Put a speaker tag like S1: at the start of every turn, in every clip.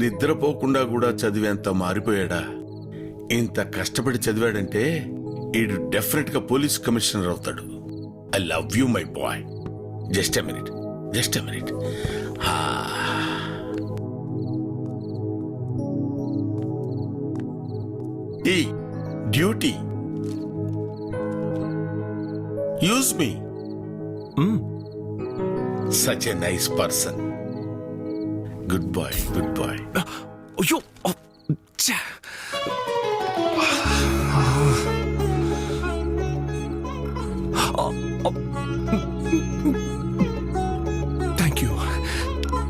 S1: నిద్రపోకుండా కూడా చదివేంత మారిపోయాడా? ఇంత కష్టపడి చదివాడంటే ఈడు డెఫినెట్ గా పోలీస్ కమిషనర్ అవుతాడు. I love you my boy. Just a minute, just a minute. ఈ duty use me. Such a nice person. Good boy, good boy.
S2: అయ్యో థ్యాంక్ యూ,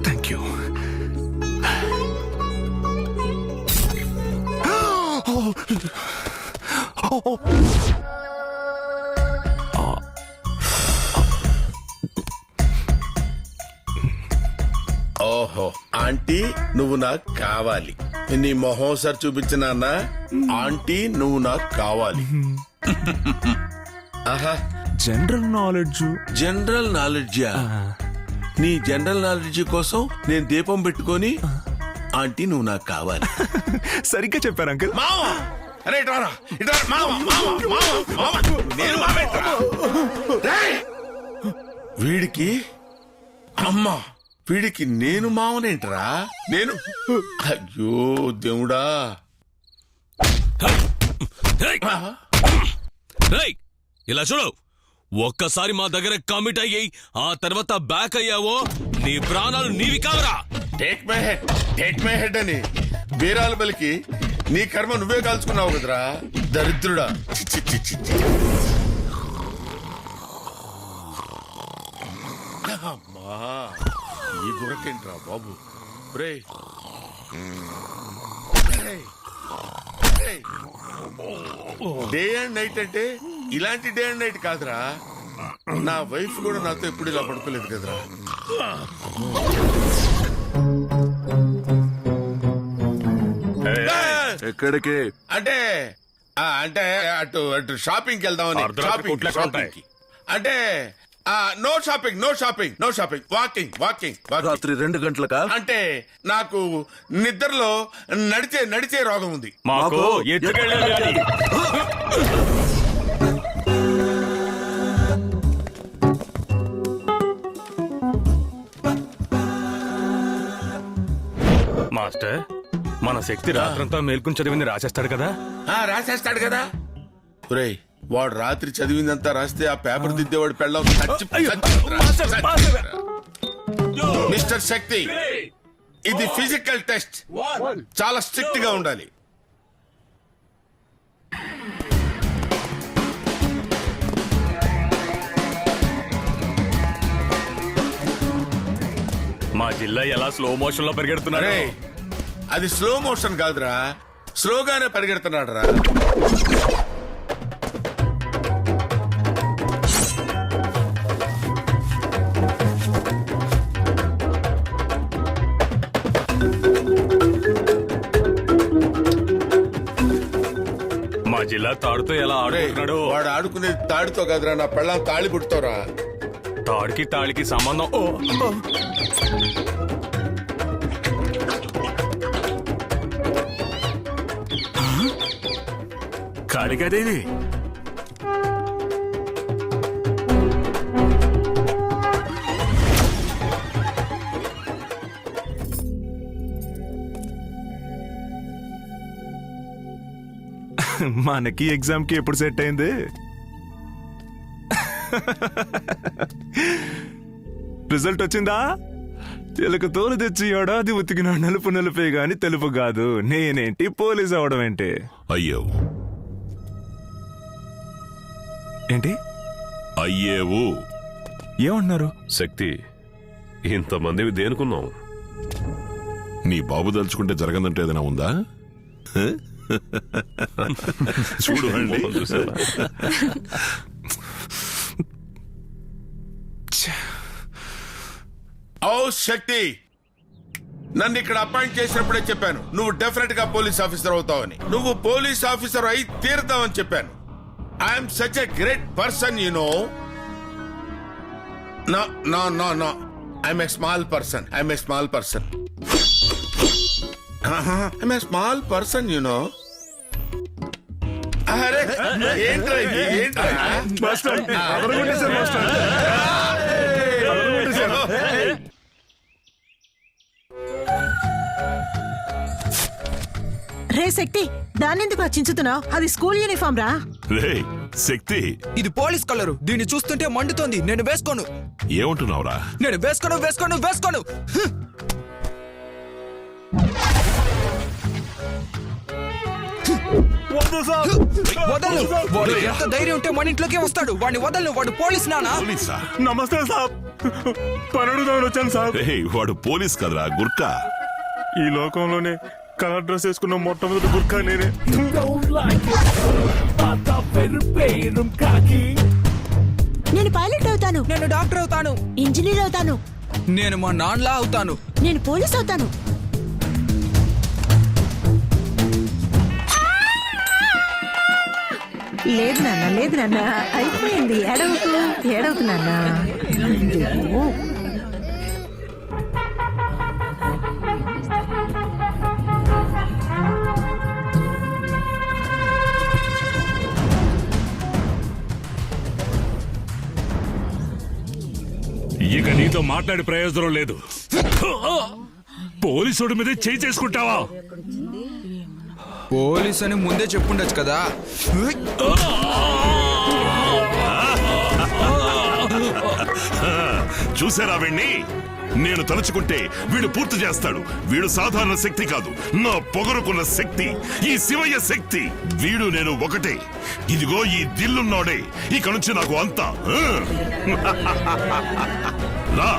S2: థ్యాంక్ యూ.
S1: ఓహో, ఆంటీ నువ్వు నాకు కావాలి. నీ మొహం సార్ చూపించినా? ఆంటీ నువ్వు నాకు కావాలి. ఆహా,
S2: జనరల్ నాలెడ్జ్.
S1: జనరల్ నాలెడ్జా? నీ జనరల్ నాలెడ్జ్ కోసం నేను దీపం పెట్టుకొని ఆంటీ నువ్వు నాకు కావాలి.
S2: సరిగ్గా చెప్పారు అంకుల్.
S1: వీడికి అమ్మా, వీడికి నేను మావనేంటరా? నేను అయ్యో దేవుడా.
S3: ఇలా చూడు, ఒక్కసారి మా దగ్గర కమిట్ అయ్యి ఆ తర్వాత బ్యాక్ అయ్యావో నీ ప్రాణాలు నీవి కావరా.
S1: టేక్ మై హెడ్ అని బీరాల బలికి నీ కర్మ నువ్వే కాల్చుకున్నావు కదరా దరిద్రుడా. అమ్మా, ఈ గురకేంట్రా బాబు. రే డే అండ్ నైట్ అంటే ఇలాంటి డే అండ్ నైట్ కాదురా. నా వైఫ్ కూడా నాతో ఎప్పుడు ఇలా పడుకోలేదు కదరా.
S2: ఎక్కడికి
S1: అంటే అంటే అటు అటు షాపింగ్కి వెళ్దామని. షాపింగ్ అంటే no shopping, no shopping, no shopping. Walking walking.
S2: రాత్రి 2 గంటలకా?
S1: అంటే నాకు నిద్రలో నడిచే రోగం ఉంది.
S3: మాకు మాస్టర్, మన శక్తి రాత్రంతా మేల్కొని చదివింది రాసేస్తాడు కదా?
S1: రాసేస్తాడు కదా. ఒరేయ్, వాడు రాత్రి చదివిందంతా రాస్తే ఆ పేపర్ దిద్దేవాడు పెళ్ళం. మిస్టర్ శక్తి, ఇది ఫిజికల్ టెస్ట్, చాలా స్ట్రిక్ట్ గా ఉండాలి.
S3: మా జిల్లా ఎలా స్లో మోషన్ లో పరిగెడుతున్నారే.
S1: అది స్లో మోషన్ కాదురా, స్లోగానే పరిగెడుతున్నాడు రా.
S3: మా జిల్లా తాడుతో ఎలా ఆడుతున్నాడు.
S1: వాడు ఆడుకునేది తాడుతో కాదురా, నా పెళ్ళం తాళి పుట్టుతారా.
S3: తాడికి తాళికి సంబంధం.
S2: కాళికాదేవి మనకి ఎగ్జామ్ కి ఎప్పుడు సెట్ అయింది? రిజల్ట్ వచ్చిందా? చిలక తోలు తెచ్చి ఏడాది ఉతికిన నలుపు నలుపే గాని తెలుపు కాదు. నేనేంటి పోలీస్ అవడం ఏంటి?
S4: అయ్యో
S2: ఏంటి
S4: అయ్యేవు?
S2: ఏమంటున్నారు?
S4: శక్తి, ఇంతమందివి దేనుకున్నాం? నీ బాబు దలుచుకుంటే జరగదంటే ఏదైనా ఉందా? చూడు
S1: ఓ శక్తి, నన్ను ఇక్కడ అపాయింట్ చేసినప్పుడే చెప్పాను నువ్వు డెఫినెట్ గా పోలీస్ ఆఫీసర్ అవుతావని. నువ్వు పోలీస్ ఆఫీసర్ అయి తీరుతావని చెప్పాను. I'm such a great person you know. No, no, no, no. I'm a small person. I'm a small person. I'm a small person, you know. అరే ఏంట్రా ఇది? ఏంట్రా?
S5: రే శక్తి దాన్నెందుకు రచించుతున్నావు? అది స్కూల్ యూనిఫామ్ రా.
S4: రే శక్తి,
S6: ఇది పోలీస్ కలరు. దీన్ని చూస్తుంటే మండుతోంది. నేను వేసుకోను.
S4: ఏమంటున్నావురా?
S6: నేను వేసుకోను వేసుకోను వేసుకోను. వదలు. వాడు ఎంత ధైర్యం ఉంటే మన ఇంట్లోకే వస్తాడు. వాడిని వదలను. వాడు పోలీస్ నానా.
S4: పోలీసా?
S2: నమస్తే సాబ్, పని అడుగుదామని వచ్చాను సాబ్.
S4: రే వాడు పోలీస్ కదరా, గుర్కా.
S2: ఈ లోకంలోనే కలర్ డ్రెస్ వేసుకున్న మొట్టమొదటి గుర్ఖా నేనే.
S5: నేను పైలట్ అవుతాను.
S6: నేను డాక్టర్ అవుతాను.
S5: ఇంజనీర్ అవుతాను.
S6: నేను మా నాన్నలా అవుతాను.
S5: నేను పోలీస్ అవుతాను. లేదు నాన్న, లేదు నాన్న, అయిపోయింది. ఏడవకు ఏడవకు నాన్న. అయ్యో.
S7: ఇక నీతో మాట్లాడి ప్రయోజనం లేదు. పోలీసుడి మీద చేయి చేసుకుంటావా?
S6: పోలీస్ అని ముందే చెప్పుండొచ్చు కదా.
S4: చూసారా వీణ్ణి? నేను తలుచుకుంటే వీడు పూర్తి చేస్తాడు. వీడు సాధారణ శక్తి కాదు, నా పొగరుకున్న శక్తి, ఈ శివయ్య శక్తి. వీడు నేను ఒకటే. ఇదిగో ఈ దిల్లున్నాడే, ఇక నుంచి నాకు అంతా. రా.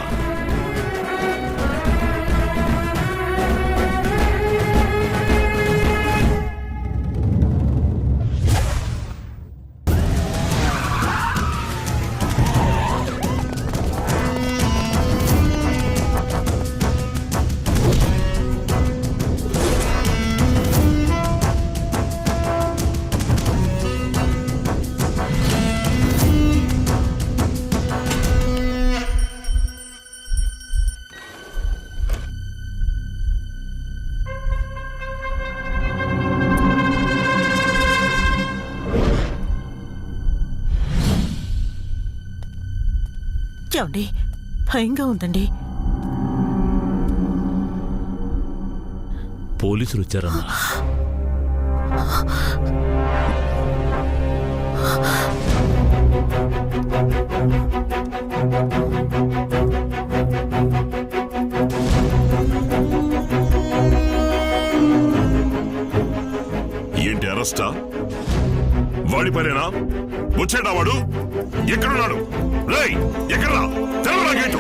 S5: ఏమండి, భయంగా ఉందండి.
S7: పోలీసులు వచ్చారమ్మా.
S4: ఏంటి అరెస్టా? వాడి పనేనా? వచ్చాడా వాడు? ఎక్కడున్నాడు? రేయ్ ఎక్కడ్రా? తెరవరా గేటు.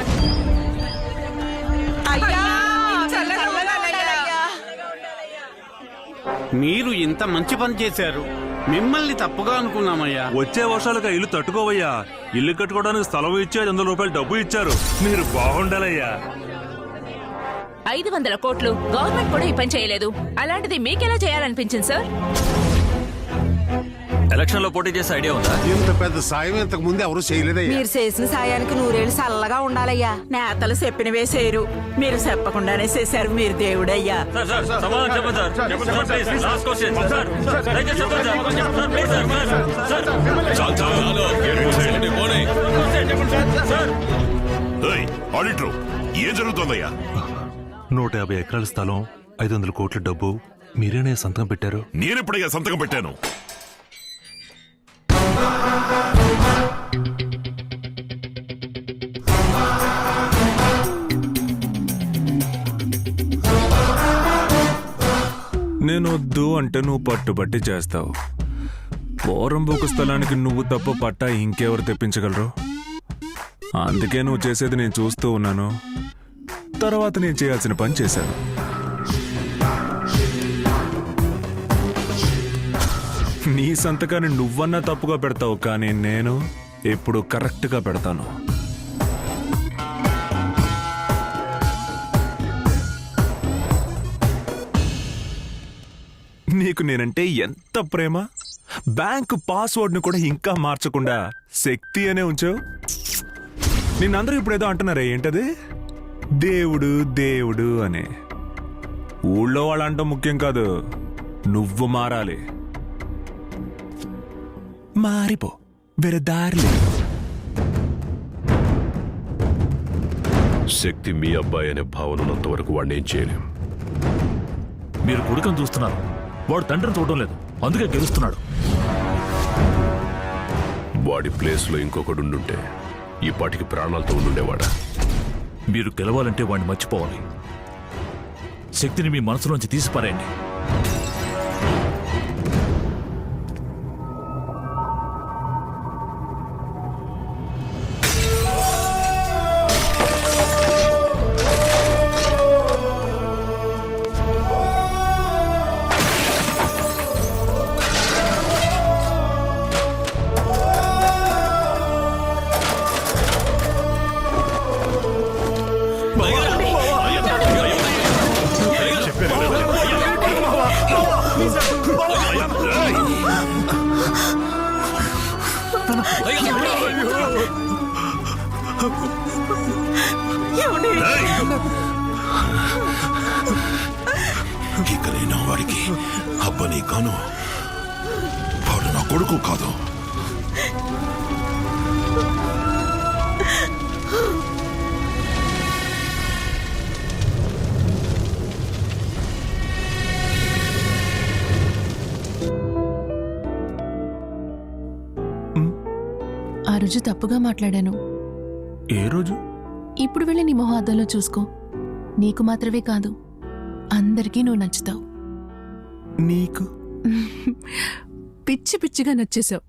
S8: మీరు ఇంత మంచి పని చేశారు. మిమ్మల్ని తప్పుగా అనుకున్నామయ్యా.
S7: వచ్చే వర్షాలుగా ఇల్లు తట్టుకోవయ్యా. ఇల్లు కట్టుకోవడానికి స్థలం ఇచ్చి 500 రూపాయలు డబ్బు ఇచ్చారు. మీరు బాగుండాలయ్యా.
S9: 500 కోట్లు గవర్నమెంట్ కూడా ఈ పని చేయలేదు. అలాంటిది మీకెలా చేయాలనిపించింది సార్?
S7: ఎలక్షన్ లో పోటీ చేసే ఐడియా ఉందా?
S10: ఇంత పెద్ద సాయం ఇంతకు ముందు ఎవరు చేయలేదయ్యా.
S5: మీరు చేసిన సాయానికి 100 ఏళ్ళు చల్లగా ఉండాలయ్యా. నేతలు చెప్పినవే చేయరు, మీరు చెప్పకుండానే చేశారు. మీరు దేవుడయ్యా.
S4: రేయ్ ఆడిటర్, ఏం జరుగుతోందయ్యా?
S2: 150 ఎకరాల స్థలం, 500 కోట్ల డబ్బు మీరేనే సంతకం పెట్టారు.
S4: నేనెప్పుడయ్యా సంతకం పెట్టాను?
S2: నేను వద్దు అంటే నువ్వు పట్టుబట్టి చేస్తావు. పోరంబోకు స్థలానికి నువ్వు తప్ప పట్టా ఇంకెవరు తెప్పించగలరు? అందుకే నువ్వు చేసేది నేను చూస్తూ ఉన్నాను. తర్వాత నేను చేయాల్సిన పని చేశాను. నీ సంతకాన్ని నువ్వన్నా తప్పుగా పెడతావు, కానీ నేను ఎప్పుడు కరెక్ట్గా పెడతాను. నీకు నేనంటే ఎంత ప్రేమ! బ్యాంకు పాస్వర్డ్ ను కూడా ఇంకా మార్చకుండా శక్తి అనే ఉంచావు. నిన్నందరూ ఇప్పుడు ఏదో అంటున్నారే, ఏంటది? దేవుడు దేవుడు అని. ఊళ్ళో వాళ్ళు అంటాం ముఖ్యం కాదు, నువ్వు మారాలి. మారిపో, వేరే దారి లేదు.
S11: శక్తి మీ అబ్బాయి అనే భావన ఉన్నంత వరకు వాడిని ఏం చేయలేం.
S7: మీరు కొడుకుని చూస్తున్నారు, వాడు తండ్రిని చూడడం లేదు, అందుకే గెలుస్తున్నాడు.
S11: వాడి ప్లేస్లో ఇంకొకడు ఉండుంటే ఈ పాటికి ప్రాణాలతో ఉండుండేవాడా?
S7: మీరు గెలవాలంటే వాడిని మర్చిపోవాలి. శక్తిని మీ మనసులోంచి తీసిపారేయండి.
S4: ఇక నేను వాడికి అబ్బని కాను. వాడు నా కొడుకు కాదు.
S9: ఆ రోజు తప్పుగా మాట్లాడాను.
S2: ఏ రోజు?
S9: ఇప్పుడు వెళ్ళి నీ మొహం అద్దంలో చూసుకో. నీకు మాత్రమే కాదు, అందరికీ నువ్వు నచ్చుతావు.
S2: నీకు
S9: పిచ్చి పిచ్చిగా నచ్చేసావు.